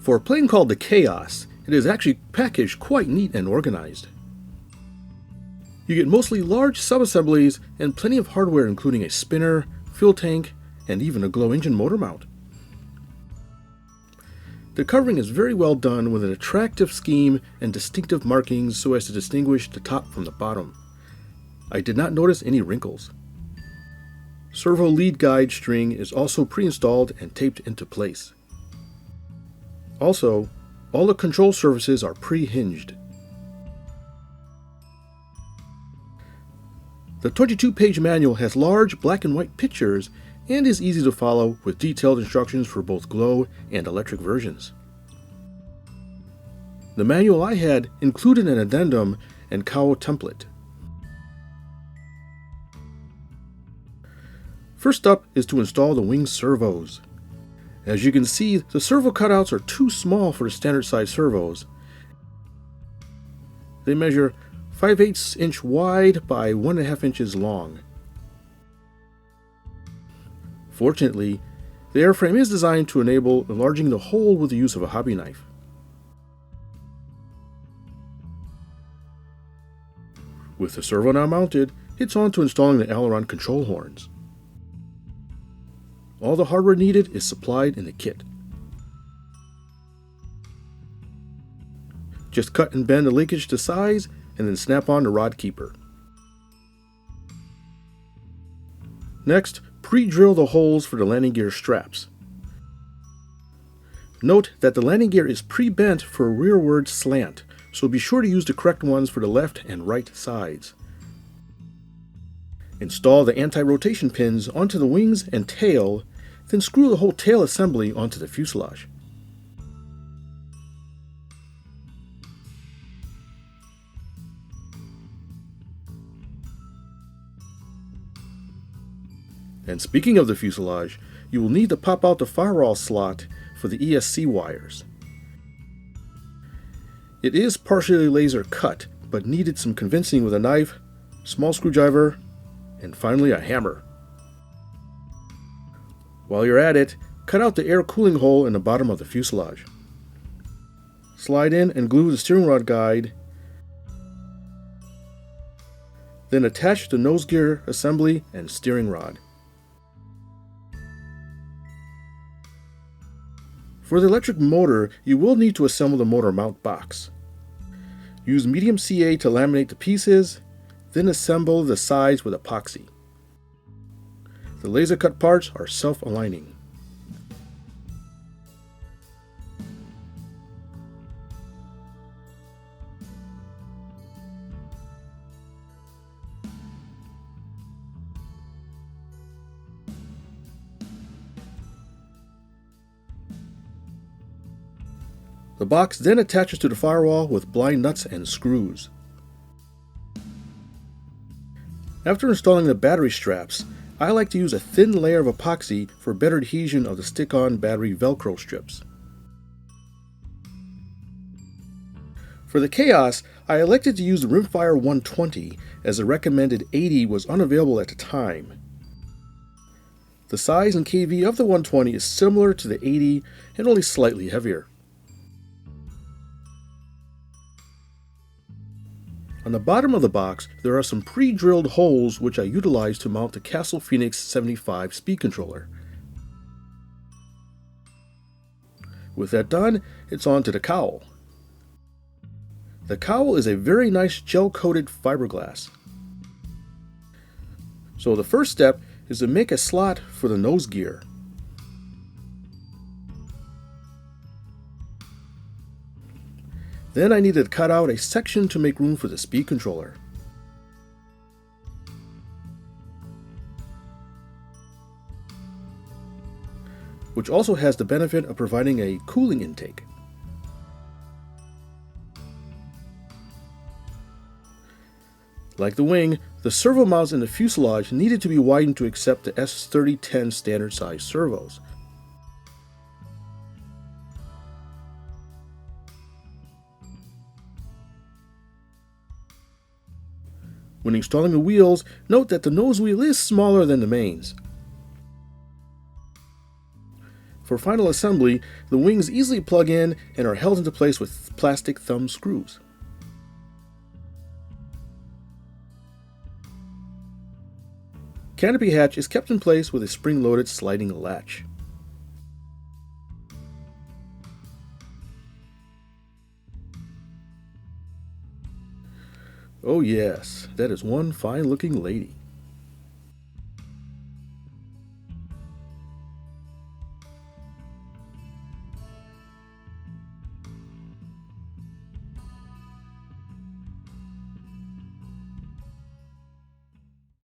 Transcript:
For a plane called the Kaos, it is actually packaged quite neat and organized. You get mostly large subassemblies and plenty of hardware including a spinner, fuel tank, and even a glow engine motor mount. The covering is very well done with an attractive scheme and distinctive markings so as to distinguish the top from the bottom. I did not notice any wrinkles. Servo lead guide string is also pre-installed and taped into place. Also, all the control surfaces are pre-hinged. The 22-page manual has large black and white pictures and is easy to follow with detailed instructions for both glow and electric versions. The manual I had included an addendum and cowl template. First up is to install the wing servos. As you can see, the servo cutouts are too small for the standard size servos. They measure 5/8 inch wide by 1.5 inches long. Fortunately, the airframe is designed to enable enlarging the hole with the use of a hobby knife. With the servo now mounted, it's on to installing the aileron control horns. All the hardware needed is supplied in the kit. Just cut and bend the linkage to size and then snap on the rod keeper. Next, pre-drill the holes for the landing gear straps. Note that the landing gear is pre-bent for a rearward slant, so be sure to use the correct ones for the left and right sides. Install the anti-rotation pins onto the wings and tail, then screw the whole tail assembly onto the fuselage. And speaking of the fuselage, you will need to pop out the firewall slot for the ESC wires. It is partially laser cut, but needed some convincing with a knife, small screwdriver, and finally a hammer. While you're at it, cut out the air cooling hole in the bottom of the fuselage. Slide in and glue the steering rod guide, then attach the nose gear assembly and steering rod. For the electric motor, you will need to assemble the motor mount box. Use medium CA to laminate the pieces, then assemble the sides with epoxy. The laser cut parts are self-aligning. The box then attaches to the firewall with blind nuts and screws. After installing the battery straps, I like to use a thin layer of epoxy for better adhesion of the stick-on battery Velcro strips. For the Kaos, I elected to use the Rimfire 120 as the recommended 80 was unavailable at the time. The size and kV of the 120 is similar to the 80 and only slightly heavier. On the bottom of the box, there are some pre-drilled holes which I utilized to mount the Castle Phoenix 75 speed controller. With that done, it's on to the cowl. The cowl is a very nice gel-coated fiberglass. So the first step is to make a slot for the nose gear. Then I needed to cut out a section to make room for the speed controller. Which also has the benefit of providing a cooling intake. Like the wing, the servo mounts in the fuselage needed to be widened to accept the S3010 standard size servos. When installing the wheels, note that the nose wheel is smaller than the mains. For final assembly, the wings easily plug in and are held into place with plastic thumb screws. Canopy hatch is kept in place with a spring-loaded sliding latch. Oh yes, that is one fine-looking lady.